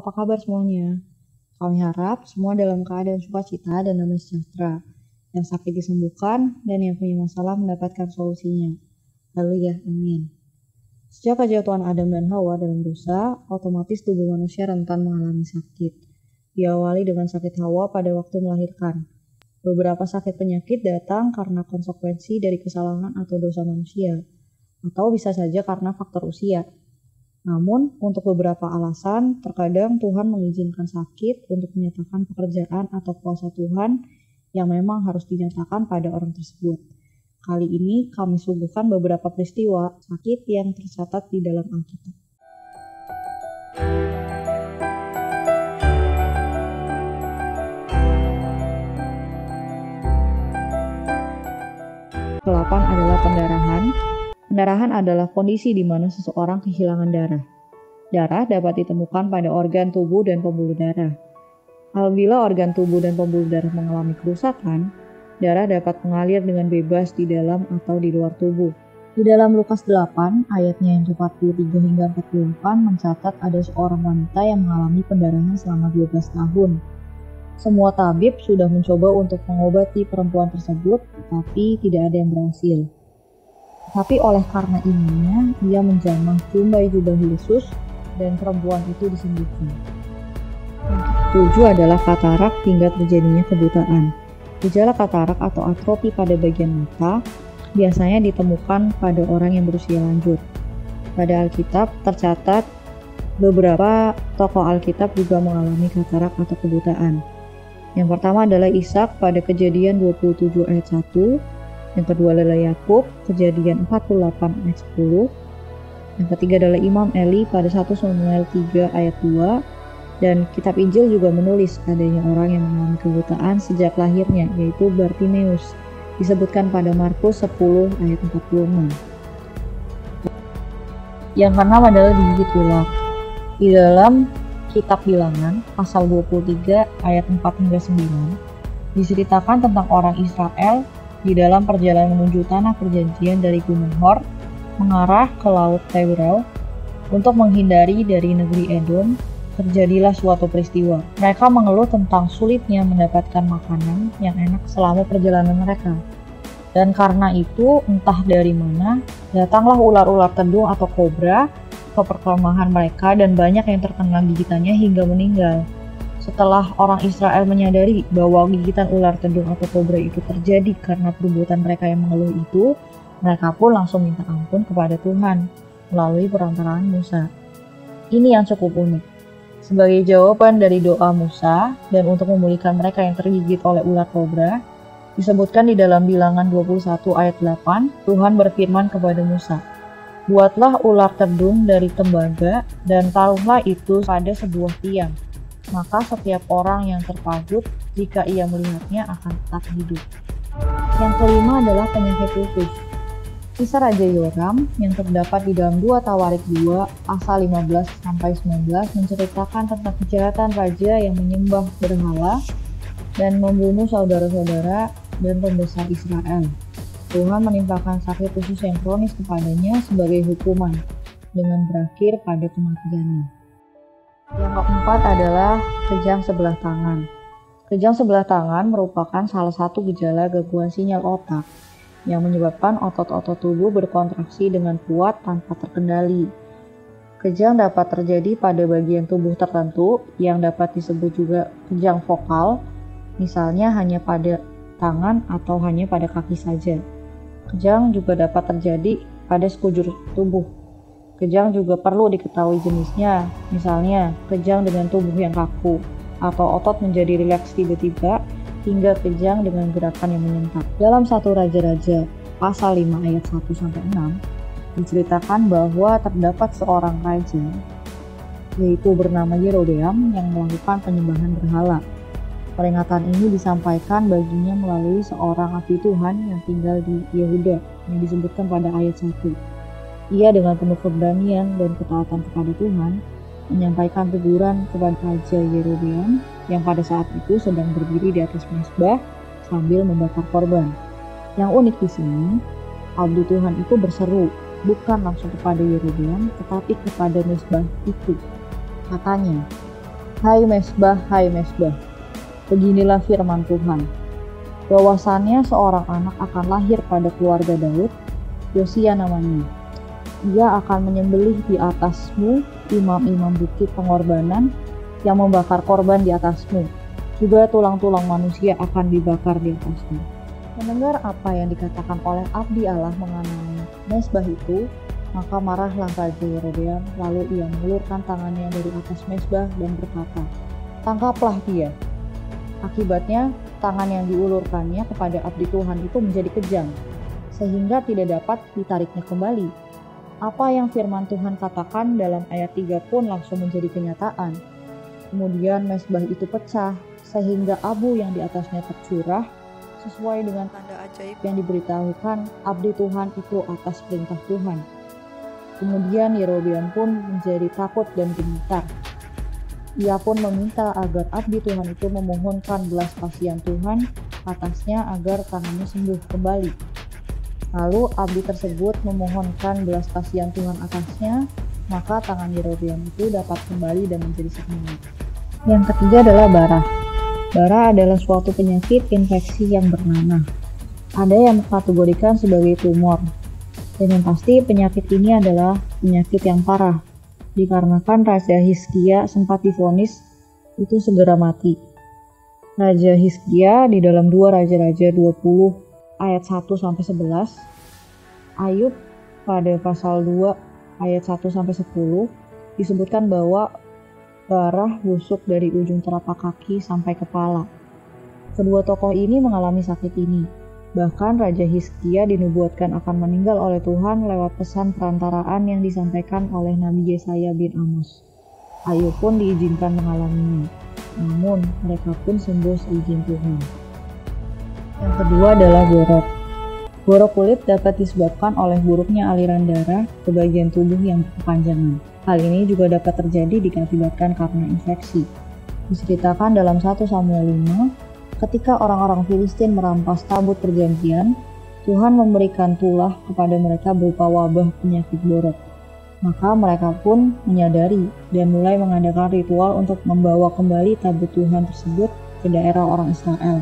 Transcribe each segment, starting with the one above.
apa kabar semuanya? Kami harap semua dalam keadaan sukacita dan damai sejahtera. Yang sakit disembuhkan dan yang punya masalah mendapatkan solusinya. Haleluya, amin. Sejak kejatuhan Adam dan Hawa dalam dosa, otomatis tubuh manusia rentan mengalami sakit. Diawali dengan sakit Hawa pada waktu melahirkan. Beberapa sakit penyakit datang karena konsekuensi dari kesalahan atau dosa manusia, atau bisa saja karena faktor usia. Namun, untuk beberapa alasan, terkadang Tuhan mengizinkan sakit untuk menyatakan pekerjaan atau kuasa Tuhan yang memang harus dinyatakan pada orang tersebut. Kali ini kami suguhkan beberapa peristiwa sakit yang tercatat di dalam Alkitab. Ke-8 adalah pendarahan. Pendarahan adalah kondisi di mana seseorang kehilangan darah. Darah dapat ditemukan pada organ tubuh dan pembuluh darah. Apabila organ tubuh dan pembuluh darah mengalami kerusakan, darah dapat mengalir dengan bebas di dalam atau di luar tubuh. Di dalam Lukas 8, ayatnya yang 43 hingga 48 mencatat ada seorang wanita yang mengalami pendarahan selama 12 tahun. Semua tabib sudah mencoba untuk mengobati perempuan tersebut, tetapi tidak ada yang berhasil. Tapi oleh karena imannya, dia menjamah jubah Yesus dan perempuan itu disembuhkan. Yang ke-7 adalah katarak hingga terjadinya kebutaan. Gejala katarak atau atrofi pada bagian mata biasanya ditemukan pada orang yang berusia lanjut. Pada Alkitab tercatat beberapa tokoh Alkitab juga mengalami katarak atau kebutaan. Yang pertama adalah Ishak pada Kejadian 27 ayat 1. Yang kedua adalah Yakub, Kejadian 48 ayat 10. Yang ketiga adalah Imam Eli pada 1 Samuel 3 ayat 2. Dan kitab Injil juga menulis adanya orang yang mengalami kebutaan sejak lahirnya, yaitu Bartimeus, disebutkan pada Markus 10 ayat 46. Yang keenam adalah digigit ular. Di dalam kitab Bilangan pasal 23 ayat 4 hingga 9 diceritakan tentang orang Israel di dalam perjalanan menuju tanah perjanjian dari Gunung Hor mengarah ke Laut Teberau untuk menghindari dari negeri Edom. Terjadilah suatu peristiwa. Mereka mengeluh tentang sulitnya mendapatkan makanan yang enak selama perjalanan mereka. Dan karena itu, entah dari mana, datanglah ular-ular tedung atau kobra ke perkemahan mereka dan banyak yang terkena gigitannya hingga meninggal. Setelah orang Israel menyadari bahwa gigitan ular tedung atau kobra itu terjadi karena perbuatan mereka yang mengeluh itu, mereka pun langsung minta ampun kepada Tuhan melalui perantaraan Musa. Ini yang cukup unik. Sebagai jawaban dari doa Musa dan untuk memulihkan mereka yang tergigit oleh ular kobra, disebutkan di dalam Bilangan 21 ayat 8, Tuhan berfirman kepada Musa, "Buatlah ular tedung dari tembaga dan taruhlah itu pada sebuah tiang. Maka setiap orang yang terpajut jika ia melihatnya akan tetap hidup." Yang kelima adalah penyakit lupus. Kisah Raja Yoram yang terdapat di dalam 2 Tawarik 2 pasal 15-19 menceritakan tentang kejahatan raja yang menyembah berhala dan membunuh saudara-saudara dan pembesar Israel. Tuhan menimpakan sakit khusus yang kronis kepadanya sebagai hukuman dengan berakhir pada kematiannya. Yang keempat adalah kejang sebelah tangan. Kejang sebelah tangan merupakan salah satu gejala gangguan sinyal otak yang menyebabkan otot-otot tubuh berkontraksi dengan kuat tanpa terkendali. Kejang dapat terjadi pada bagian tubuh tertentu yang dapat disebut juga kejang vokal, misalnya hanya pada tangan atau hanya pada kaki saja. Kejang juga dapat terjadi pada sekujur tubuh. Kejang juga perlu diketahui jenisnya, misalnya kejang dengan tubuh yang kaku, atau otot menjadi rileks tiba-tiba, hingga kejang dengan gerakan yang menyentak. Dalam 1 Raja-Raja pasal 5 ayat 1-6 diceritakan bahwa terdapat seorang raja, yaitu bernama Yerobeam, yang melakukan penyembahan berhala. Peringatan ini disampaikan baginya melalui seorang abdi Tuhan yang tinggal di Yehuda yang disebutkan pada ayat 1. Ia dengan penuh keberanian dan ketaatan kepada Tuhan menyampaikan teguran kepada Raja Yerobeam yang pada saat itu sedang berdiri di atas mezbah sambil membakar korban. Yang unik di sini, abdi Tuhan itu berseru bukan langsung kepada Yerobeam tetapi kepada mezbah itu. Katanya, Hai mesbah, beginilah firman Tuhan. Bahwasannya seorang anak akan lahir pada keluarga Daud, Yosia namanya. Ia akan menyembelih di atasmu imam-imam bukit pengorbanan yang membakar korban di atasmu. Juga tulang-tulang manusia akan dibakar di atasmu. Mendengar apa yang dikatakan oleh abdi Allah mengenai mesbah itu, maka marahlah Raja Yerobeam, lalu ia mengulurkan tangannya dari atas mesbah dan berkata, "Tangkaplah dia." Akibatnya, tangan yang diulurkannya kepada abdi Tuhan itu menjadi kejam, sehingga tidak dapat ditariknya kembali. Apa yang firman Tuhan katakan dalam ayat 3 pun langsung menjadi kenyataan. Kemudian mesbah itu pecah, sehingga abu yang di atasnya tercurah, sesuai dengan tanda ajaib yang diberitahukan abdi Tuhan itu atas perintah Tuhan. Kemudian Yerobeam pun menjadi takut dan gemetar. Ia pun meminta agar abdi Tuhan itu memohonkan belas kasihan Tuhan atasnya agar tangannya sembuh kembali. Lalu abdi tersebut memohonkan belas kasihan Tuhan atasnya, maka tangan Yerobeam itu dapat kembali dan menjadi sembuh. Yang ketiga adalah bara. Bara adalah suatu penyakit infeksi yang bernanah. Ada yang mengkategorikan sebagai tumor. Dan yang pasti penyakit ini adalah penyakit yang parah, dikarenakan Raja Hizkia sempat divonis itu segera mati. Raja Hizkia di dalam 2 Raja-Raja 20 ayat 1-11, Ayub pada pasal 2 ayat 1-10 disebutkan bahwa darah busuk dari ujung telapak kaki sampai kepala. Kedua tokoh ini mengalami sakit ini. Bahkan Raja Hizkia dinubuatkan akan meninggal oleh Tuhan lewat pesan perantaraan yang disampaikan oleh Nabi Yesaya bin Amos. Ayub pun diizinkan mengalaminya, namun mereka pun sembuh seizin Tuhan. Yang kedua adalah borok. Borok kulit dapat disebabkan oleh buruknya aliran darah ke bagian tubuh yang berkepanjangan. Hal ini juga dapat terjadi diakibatkan karena infeksi. Diceritakan dalam 1 Samuel 5, ketika orang-orang Filistin merampas tabut perjanjian, Tuhan memberikan tulah kepada mereka berupa wabah penyakit borok. Maka mereka pun menyadari dan mulai mengadakan ritual untuk membawa kembali tabut Tuhan tersebut ke daerah orang Israel.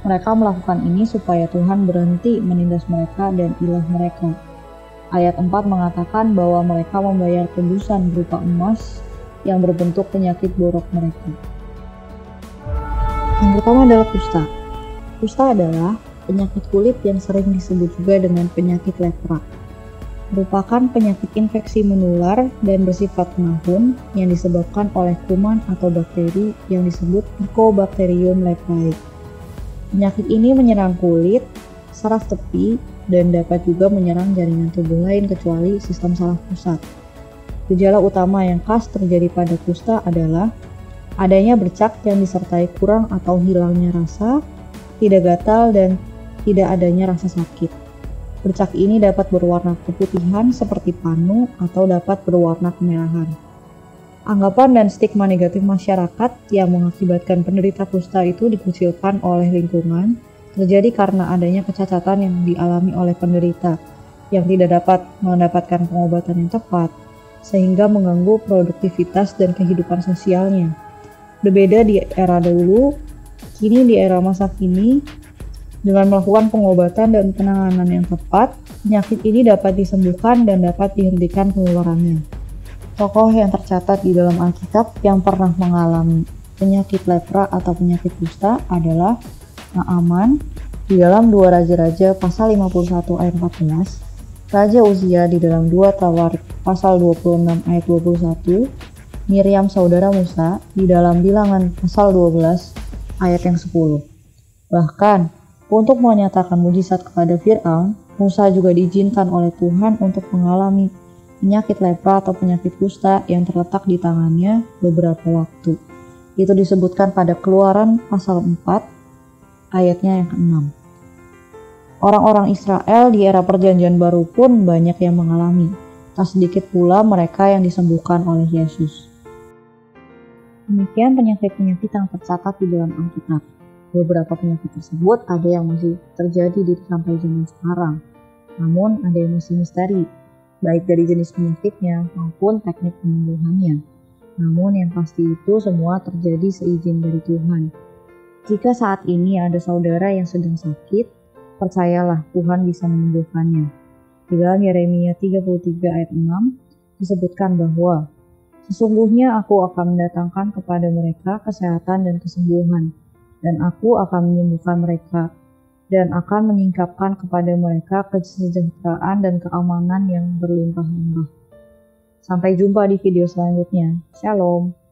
Mereka melakukan ini supaya Tuhan berhenti menindas mereka dan ilah mereka. Ayat 4 mengatakan bahwa mereka membayar tebusan berupa emas yang berbentuk penyakit borok mereka. Yang pertama adalah kusta. Kusta adalah penyakit kulit yang sering disebut juga dengan penyakit lepra. Merupakan penyakit infeksi menular dan bersifat menahun yang disebabkan oleh kuman atau bakteri yang disebut Mycobacterium leprae. Penyakit ini menyerang kulit, saraf tepi, dan dapat juga menyerang jaringan tubuh lain kecuali sistem saraf pusat. Gejala utama yang khas terjadi pada kusta adalah adanya bercak yang disertai kurang atau hilangnya rasa, tidak gatal, dan tidak adanya rasa sakit. Bercak ini dapat berwarna keputihan seperti panu atau dapat berwarna kemerahan. Anggapan dan stigma negatif masyarakat yang mengakibatkan penderita kusta itu dikucilkan oleh lingkungan terjadi karena adanya kecacatan yang dialami oleh penderita yang tidak dapat mendapatkan pengobatan yang tepat, sehingga mengganggu produktivitas dan kehidupan sosialnya. Berbeda di era dahulu, kini di era masa kini, dengan melakukan pengobatan dan penanganan yang tepat, penyakit ini dapat disembuhkan dan dapat dihentikan penularannya. Tokoh yang tercatat di dalam Alkitab yang pernah mengalami penyakit lepra atau penyakit kusta adalah Naaman di dalam 2 Raja-Raja pasal 51 ayat 14, Raja Uzia di dalam 2 Tawarik pasal 26 ayat 21, Miriam saudara Musa di dalam Bilangan pasal 12 ayat yang 10. Bahkan, untuk menyatakan mujizat kepada Fir'aun, Musa juga diizinkan oleh Tuhan untuk mengalami penyakit lepra atau penyakit kusta yang terletak di tangannya beberapa waktu. Itu disebutkan pada Keluaran pasal 4 ayatnya yang ke-6. Orang-orang Israel di era Perjanjian Baru pun banyak yang mengalami. Tak sedikit pula mereka yang disembuhkan oleh Yesus. Demikian penyakit-penyakit yang tercatat di dalam Alkitab. Beberapa penyakit tersebut ada yang masih terjadi di sampai zaman sekarang. Namun ada yang masih misteri, baik dari jenis penyakitnya maupun teknik penyembuhannya. Namun yang pasti itu semua terjadi seizin dari Tuhan. Jika saat ini ada saudara yang sedang sakit, percayalah Tuhan bisa menyembuhkannya. Di dalam Yeremia 33 ayat 6 disebutkan bahwa sesungguhnya aku akan mendatangkan kepada mereka kesehatan dan kesembuhan, dan aku akan menyembuhkan mereka, dan akan menyingkapkan kepada mereka kesejahteraan dan keamanan yang berlimpah-limpah. Sampai jumpa di video selanjutnya. Shalom.